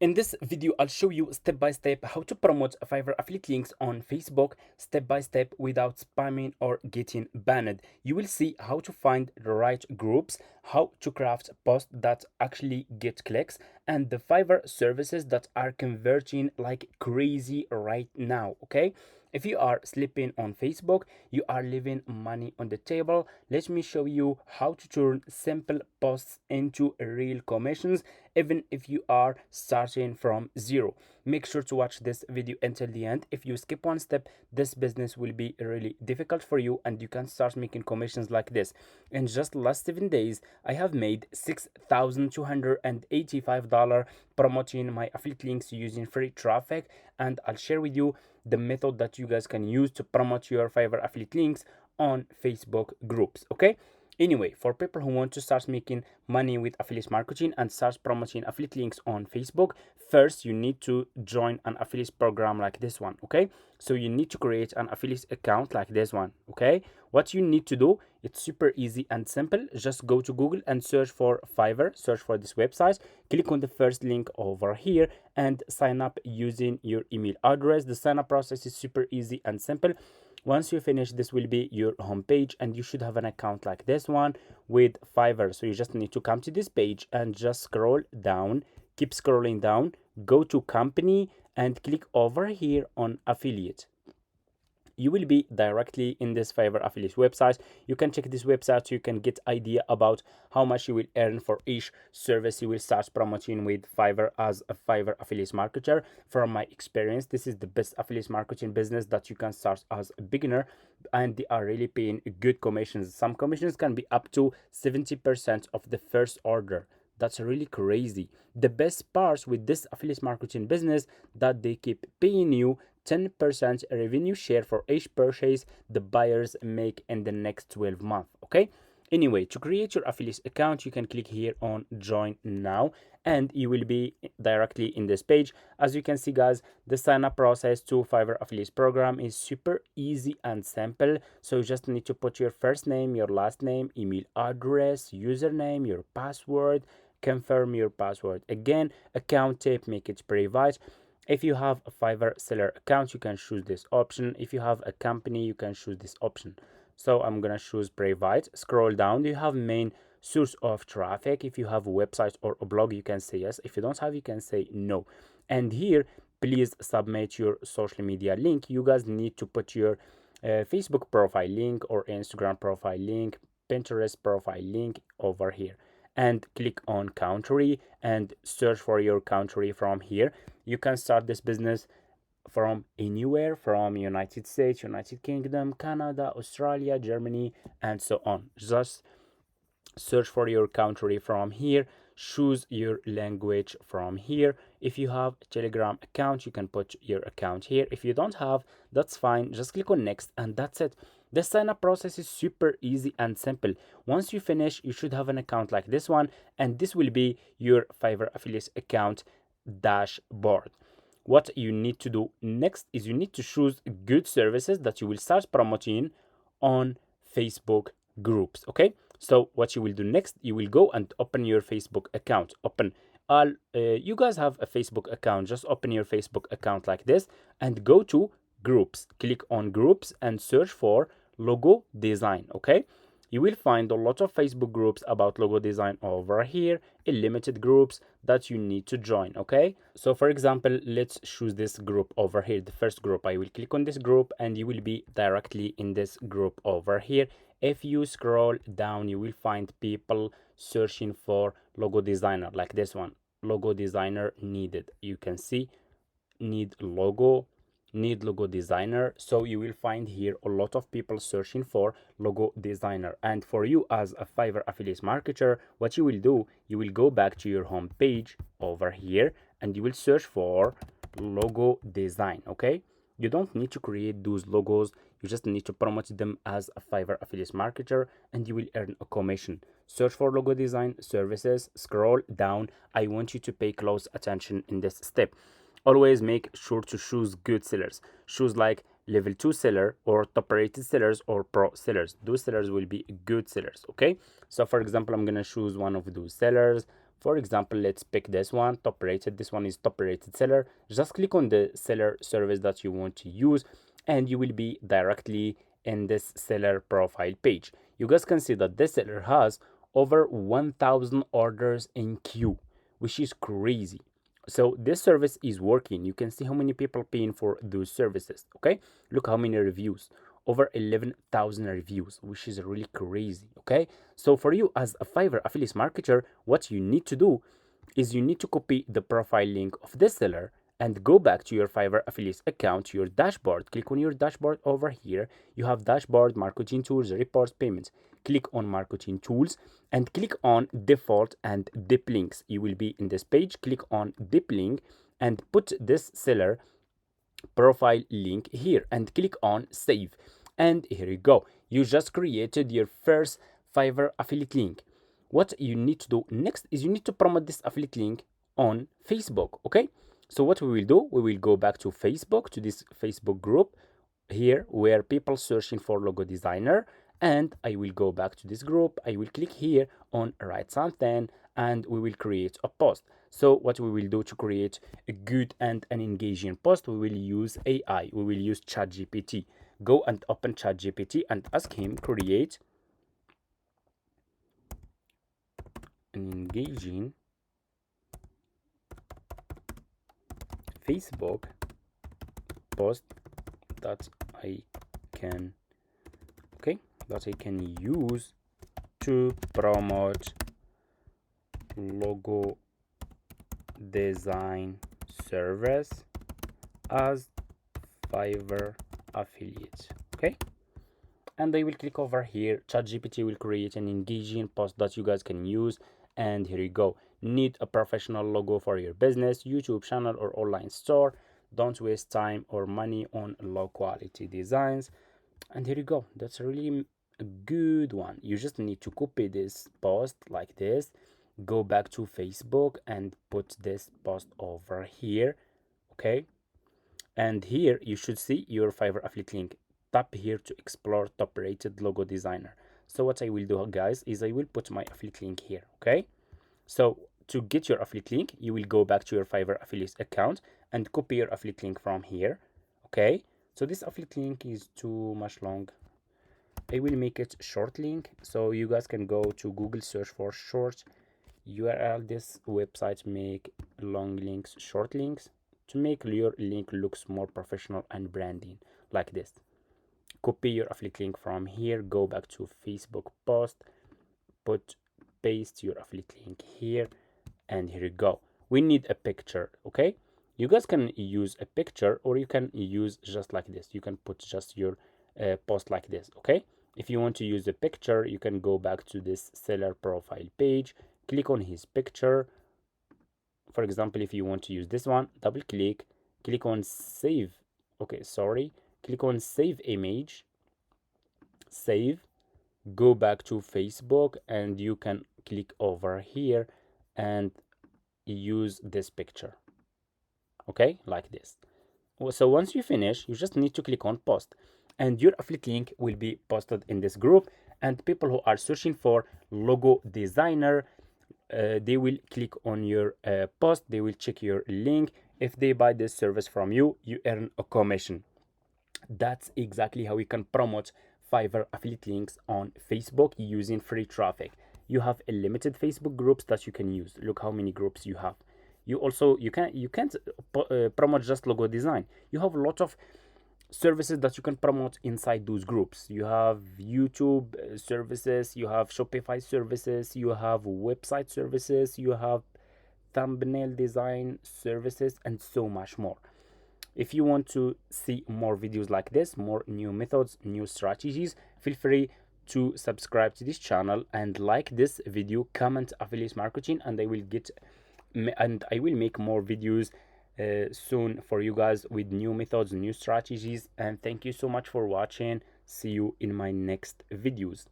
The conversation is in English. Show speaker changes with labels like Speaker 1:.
Speaker 1: In this video, I'll show you step by step how to promote Fiverr affiliate links on Facebook step by step without spamming or getting banned. You will see how to find the right groups, how to craft posts that actually get clicks, and the Fiverr services that are converting like crazy right now, okay? If you are sleeping on Facebook, you are leaving money on the table. Let me show you how to turn simple posts into real commissions, even if you are starting from zero. Make sure to watch this video until the end. If you skip one step, this business will be really difficult for you and you can start making commissions like this. In just last 7 days, I have made $6,285 promoting my affiliate links using free traffic, and I'll share with you the method that you guys can use to promote your Fiverr affiliate links on Facebook groups. Okay, anyway, for people who want to start making money with affiliate marketing and start promoting affiliate links on Facebook, first you need to join an affiliate program like this one. Okay, so you need to create an affiliate account like this one. Okay, what you need to do, it's super easy and simple. Just go to Google and search for Fiverr, search for this website, click on the first link over here and sign up using your email address. The sign up process is super easy and simple. Once you finish, this will be your home page and you should have an account like this one with Fiverr. So you just need to come to this page and just scroll down, keep scrolling down, go to company and click over here on affiliate. You will be directly in this Fiverr affiliate website. You can check this website so you can get idea about how much you will earn for each service you will start promoting with Fiverr as a Fiverr affiliate marketer. From my experience, this is the best affiliate marketing business that you can start as a beginner, and they are really paying good commissions. Some commissions can be up to 70% of the first order. That's really crazy. The best part with this affiliate marketing business that they keep paying you 10% revenue share for each purchase the buyers make in the next 12 months. Okay, anyway, to create your affiliate account, you can click here on join now and you will be directly in this page. As you can see, guys, the sign up process to Fiverr affiliate program is super easy and simple. So you just need to put your first name, your last name, email address, username, your password, confirm your password again, account type, make it private. If you have a Fiverr seller account, you can choose this option. If you have a company, you can choose this option. So I'm gonna choose private. Scroll down, you have main source of traffic. If you have a website or a blog, you can say yes. If you don't have, you can say no. And here, please submit your social media link. You guys need to put your Facebook profile link or Instagram profile link, Pinterest profile link over here, and click on country and search for your country from here. You can start this business from anywhere, from United States, United Kingdom, Canada, Australia, Germany, and so on. Just search for your country from here, choose your language from here. If you have a Telegram account, you can put your account here. If you don't have, that's fine, just click on next and that's it. The sign up process is super easy and simple. Once you finish, you should have an account like this one, and this will be your Fiverr affiliate account dashboard. What you need to do next is you need to choose good services that you will start promoting on Facebook groups. Okay, so what you will do next, you will go and open your Facebook account. Open all you guys have a Facebook account, just open your Facebook account like this and go to groups, click on groups and search for logo design. Okay, you will find a lot of Facebook groups about logo design over here, limited groups that you need to join. Okay, so for example, let's choose this group over here, the first group. I will click on this group and you will be directly in this group over here. If you scroll down, you will find people searching for logo designer like this one, logo designer needed. You can see need logo designer. So you will find here a lot of people searching for logo designer. And for you as a Fiverr affiliate marketer, what you will do, you will go back to your home page over here and you will search for logo design. Okay, you don't need to create those logos, you just need to promote them as a Fiverr affiliate marketer and you will earn a commission. Search for logo design services, scroll down. I want you to pay close attention in this step. Always make sure to choose good sellers. Choose like level 2 seller or top rated sellers or pro sellers. Those sellers will be good sellers. Okay, so for example, I'm gonna choose one of those sellers For example, let's pick this one, top rated. This one is top rated seller. Just click on the seller service that you want to use, and you will be directly in this seller profile page. You guys can see that this seller has over 1,000 orders in queue, which is crazy. So this service is working. You can see how many people paying for those services. Okay, look how many reviews, over 11,000 reviews, which is really crazy. Okay, so for you as a Fiverr affiliate marketer, what you need to do is you need to copy the profile link of this seller and go back to your Fiverr affiliate account, to your dashboard. Click on your dashboard over here. You have dashboard, marketing tools, reports, payments. Click on marketing tools and click on default and dip links. You will be in this page. Click on dip link and put this seller profile link here and click on save. And here you go. You just created your first Fiverr affiliate link. What you need to do next is you need to promote this affiliate link on Facebook. Okay, so what we will do, we will go back to Facebook, to this Facebook group here where people searching for logo designer, and I will go back to this group. I will click here on write something and we will create a post. So what we will do to create a good and an engaging post, we will use AI. We will use ChatGPT. Go and open ChatGPT and ask him create an engaging Facebook post that I can use to promote logo design service as Fiverr affiliate. Okay, and I will click over here. ChatGPT will create an engaging post that you guys can use, and here you go. Need a professional logo for your business, YouTube channel, or online store. Don't waste time or money on low quality designs. And here you go. That's really a good one. You just need to copy this post like this, go back to Facebook and put this post over here. Okay, and here you should see your Fiverr affiliate link. Tap here to explore top rated logo designer. So what I will do, guys, is I will put my affiliate link here. Okay, so to get your affiliate link, you will go back to your Fiverr affiliate account and copy your affiliate link from here. Okay, so this affiliate link is too much long. I will make it short link, so you guys can go to Google search for short URL. This website make long links, short links, to make your link looks more professional and branding like this. Copy your affiliate link from here, go back to Facebook post, paste your affiliate link here, and here you go. We need a picture. Okay, you guys can use a picture or you can use just like this. You can put just your post like this. Okay, if you want to use a picture, you can go back to this seller profile page, click on his picture. For example, if you want to use this one, double click, click on save. Okay, sorry, click on save image, save, go back to Facebook, and you can click over here and use this picture. Okay, like this. So once you finish, you just need to click on post and your affiliate link will be posted in this group, and people who are searching for logo designer, they will click on your post, they will check your link. If they buy this service from you, you earn a commission. That's exactly how we can promote Fiverr affiliate links on Facebook using free traffic. You have a limited Facebook groups that you can use. Look how many groups you have. You can't promote just logo design. You have a lot of services that you can promote inside those groups. You have YouTube services, you have Shopify services, you have website services, you have thumbnail design services, and so much more. If you want to see more videos like this, more new methods, new strategies, feel free to subscribe to this channel and like this video, comment affiliate marketing, and I will make more videos soon for you guys with new methods, new strategies. And thank you so much for watching. See you in my next videos.